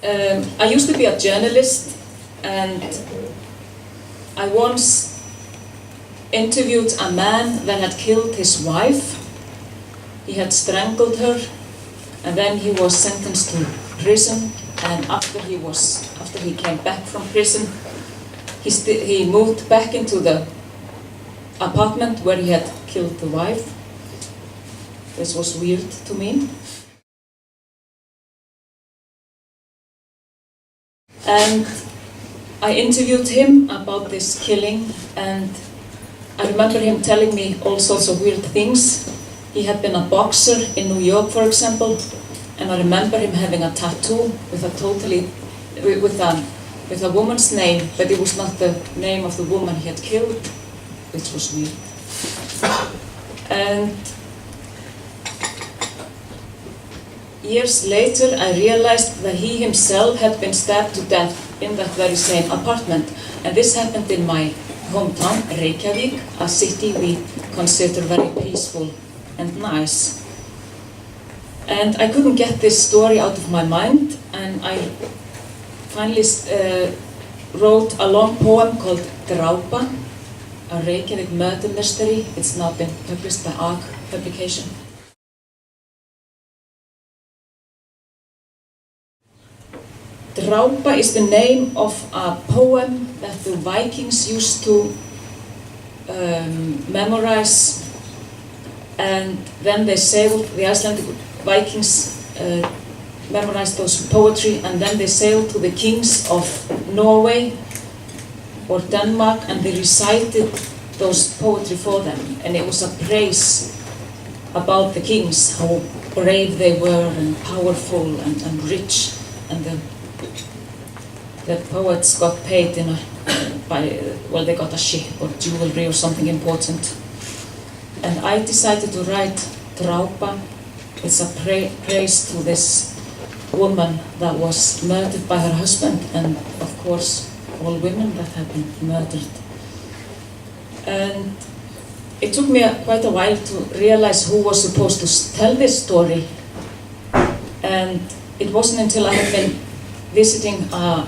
I used to be a journalist, and I once interviewed a man that had killed his wife. He had strangled her, and then he was sentenced to prison. And after he came back from prison, he moved back into the apartment where he had killed the wife. This was weird to me. And I interviewed him about this killing, and I remember him telling me all sorts of weird things. He had been a boxer in New York, for example, and I remember him having a tattoo with a woman's name, but it was not the name of the woman he had killed, which was weird. And years later, I realized that he himself had been stabbed to death in that very same apartment. And this happened in my hometown, Reykjavík, a city we consider very peaceful and nice. And I couldn't get this story out of my mind, and I finally wrote a long poem called Drápa, a Reykjavík murder mystery. It's now been published by ARC publication. Drápa is the name of a poem that the Vikings used to memorize, and then they sailed, the Icelandic Vikings memorized those poetry, and then they sailed to the kings of Norway or Denmark, and they recited those poetry for them, and it was a praise about the kings, how brave they were and powerful and rich, and the poets got paid they got a ship or jewelry or something important. And I decided to write Drápa. It's a praise to this woman that was murdered by her husband, and of course all women that have been murdered. And it took me quite a while to realize who was supposed to tell this story. And it wasn't until I had been visiting an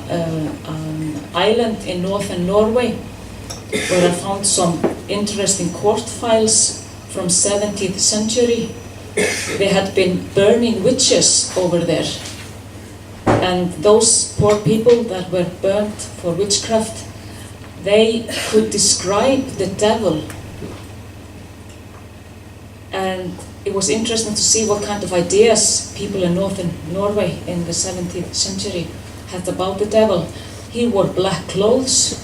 island in northern Norway where I found some interesting court files from 17th century. They had been burning witches over there. And those poor people that were burnt for witchcraft, they could describe the devil. And it was interesting to see what kind of ideas people in northern Norway in the 17th century had about the devil. He wore black clothes,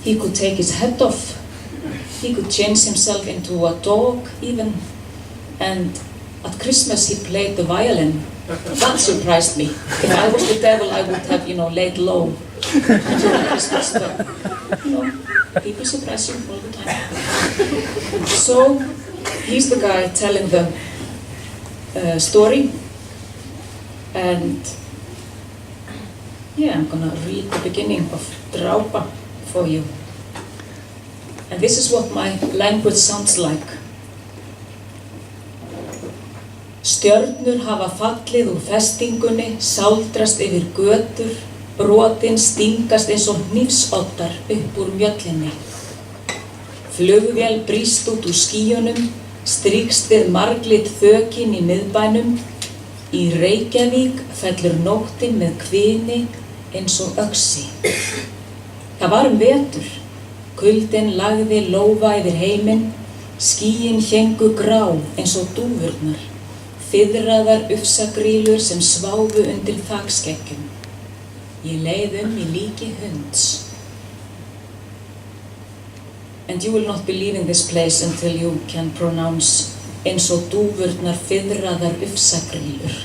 he could take his head off, he could change himself into a dog even, and at Christmas he played the violin. That surprised me. If I was the devil, I would have, laid low during Christmas, but, people surprise you all the time. So, he's the guy telling the story, and I'm gonna read the beginning of Drápa for you. And this is what my language sounds like. Stjörnur hafa fallið úr festingunni, sáldrast yfir götur, brotin stingast eins og hnífsoddar upp úr mjöllinni. Flugvél brýst út úr skýjunum, strýkst við marglit þökin í miðbænum. Í Reykjavík fellur nóttin með kvini eins og öxi. Það var vetur, kuldinn lagði lófa yfir heiminn, skýin héngu grá eins og dúfurnar, fiðraðar ufsagrýlur sem sváfu undir þakskeggjum. Ég leið í líki hunds. And you will not believe in this place until you can pronounce eins og dúfurnar fiðraðar ufsagrýlur.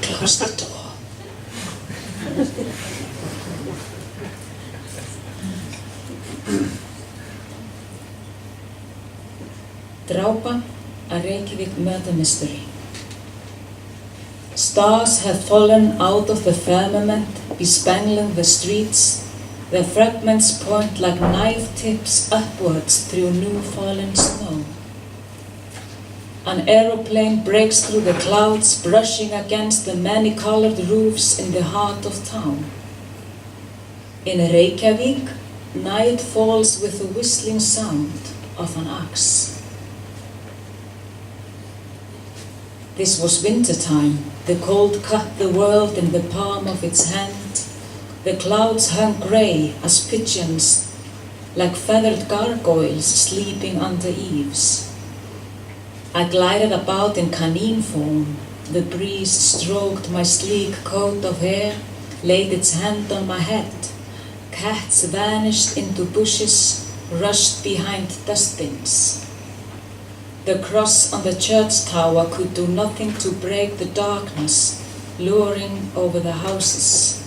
Close the door. Drápa, a Reykjavík murder mystery. Stars have fallen out of the firmament, bespangling the streets. Their fragments point like knife tips upwards through new fallen snow. An aeroplane breaks through the clouds, brushing against the many-colored roofs in the heart of town. In Reykjavík, night falls with the whistling sound of an axe. This was wintertime. The cold cut the world in the palm of its hand. The clouds hung grey as pigeons, like feathered gargoyles sleeping under eaves. I glided about in canine form. The breeze stroked my sleek coat of hair, laid its hand on my head. Cats vanished into bushes, rushed behind dustbins. The cross on the church tower could do nothing to break the darkness, luring over the houses.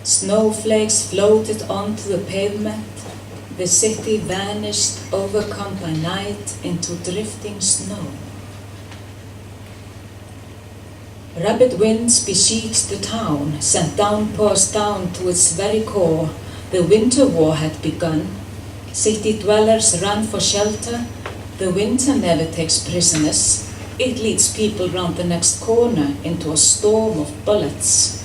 Snowflakes floated onto the pavement. The city vanished, overcome by night, into drifting snow. Rapid winds besieged the town, sent downpours down to its very core. The winter war had begun. City dwellers ran for shelter. The winter never takes prisoners. It leads people round the next corner into a storm of bullets.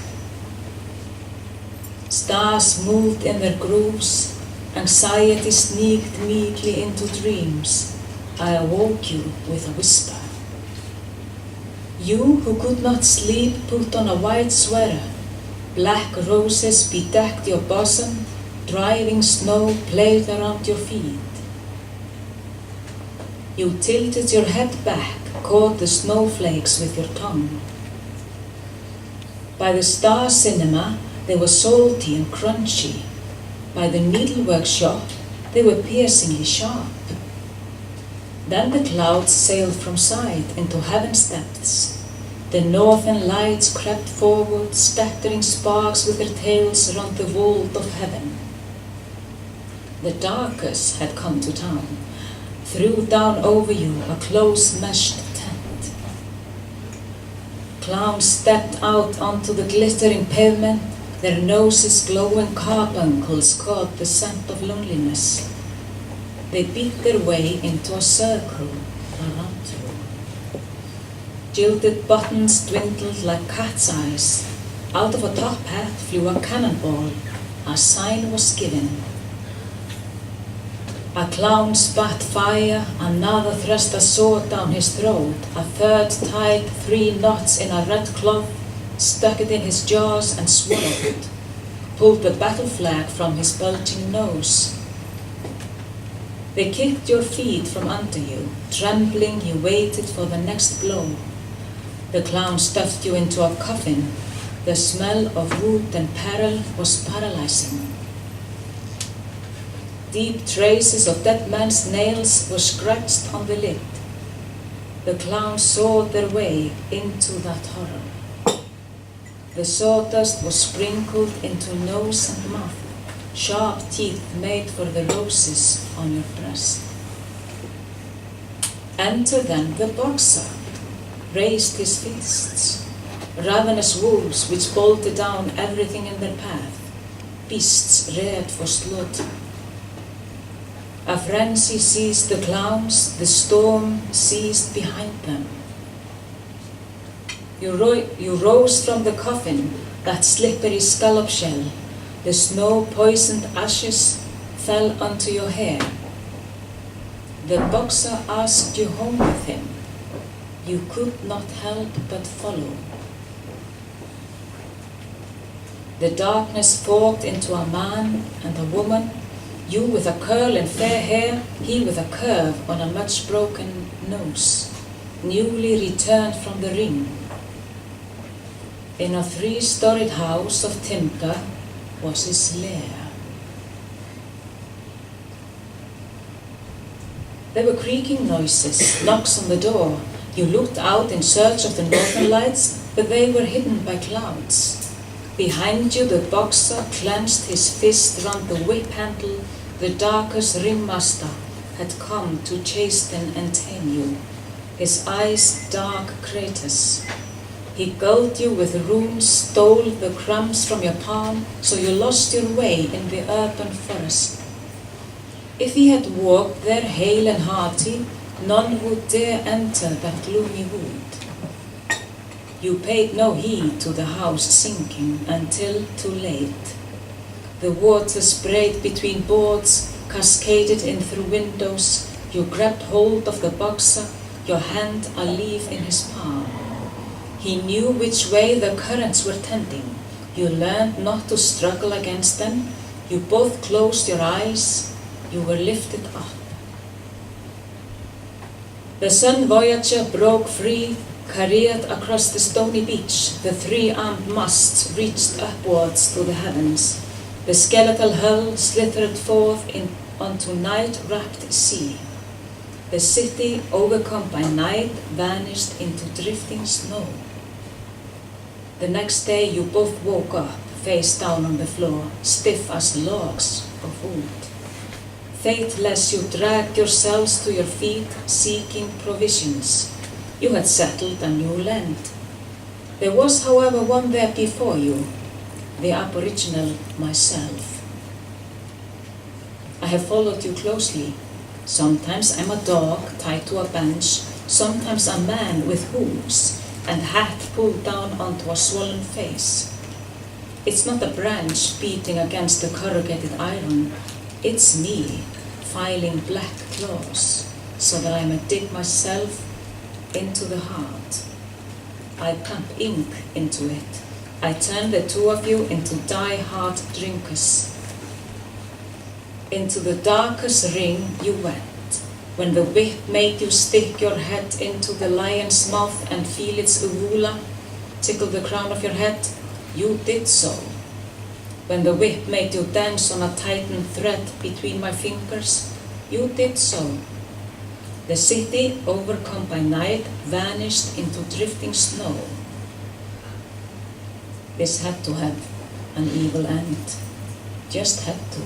Stars moved in their grooves. Anxiety sneaked meekly into dreams. I awoke you with a whisper. You who could not sleep put on a white sweater. Black roses bedecked your bosom. Driving snow played around your feet. You tilted your head back, caught the snowflakes with your tongue. By the Star Cinema, they were salty and crunchy. By the needlework shop, they were piercingly sharp. Then the clouds sailed from sight into heaven's depths. The northern lights crept forward, scattering sparks with their tails around the vault of heaven. The darkers had come to town, threw down over you a close-meshed tent. Clowns stepped out onto the glittering pavement. Their noses glowing carbuncles caught the scent of loneliness. They beat their way into a circle around you. Gilded buttons dwindled like cat's eyes. Out of a top hat flew a cannonball. A sign was given. A clown spat fire, another thrust a sword down his throat. A third tied 3 knots in a red cloth, stuck it in his jaws and swallowed, pulled the battle flag from his bulging nose. They kicked your feet from under you. Trembling, you waited for the next blow. The clown stuffed you into a coffin. The smell of wood and peril was paralyzing. Deep traces of dead men's nails were scratched on the lid. The clowns sawed their way into that horror. The sawdust was sprinkled into nose and mouth. Sharp teeth made for the roses on your breast. Enter then the boxer, raised his fists. Ravenous wolves which bolted down everything in their path. Beasts reared for slaughter. A frenzy seized the clowns, the storm seized behind them. You rose from the coffin, that slippery scallop shell. The snow-poisoned ashes fell onto your hair. The boxer asked you home with him. You could not help but follow. The darkness forked into a man and a woman, you with a curl and fair hair, he with a curve on a much broken nose, newly returned from the ring. In a 3-storied house of timber was his lair. There were creaking noises, knocks on the door. You looked out in search of the northern lights, but they were hidden by clouds. Behind you the boxer clenched his fist round the whip handle. The darkest ringmaster had come to chasten and tame you. His eyes dark craters. He gulled you with runes, stole the crumbs from your palm, so you lost your way in the urban forest. If he had walked there hale and hearty, none would dare enter that gloomy wood. You paid no heed to the house sinking until too late. The water sprayed between boards, cascaded in through windows. You grabbed hold of the boxer, your hand a leaf in his palm. He knew which way the currents were tending. You learned not to struggle against them. You both closed your eyes. You were lifted up. The Sun Voyager broke free, careered across the stony beach. The three-armed masts reached upwards to the heavens. The skeletal hull slithered forth onto night-wrapped sea. The city, overcome by night, vanished into drifting snow. The next day you both woke up, face down on the floor, stiff as logs of wood. Faithless, you dragged yourselves to your feet, seeking provisions. You had settled a new land. There was, however, one there before you, the Aboriginal myself. I have followed you closely. Sometimes I'm a dog tied to a bench, sometimes a man with hooves and hat pulled down onto a swollen face. It's not a branch beating against the corrugated iron, it's me filing black claws so that I may dig myself into the heart. I pump ink into it. I turn the two of you into die-hard drinkers. Into the darkest ring you went, when the whip made you stick your head into the lion's mouth and feel its uvula tickle the crown of your head, you did so. When the whip made you dance on a tightened thread between my fingers, you did so. The city, overcome by night, vanished into drifting snow. This had to have an evil end. Just had to.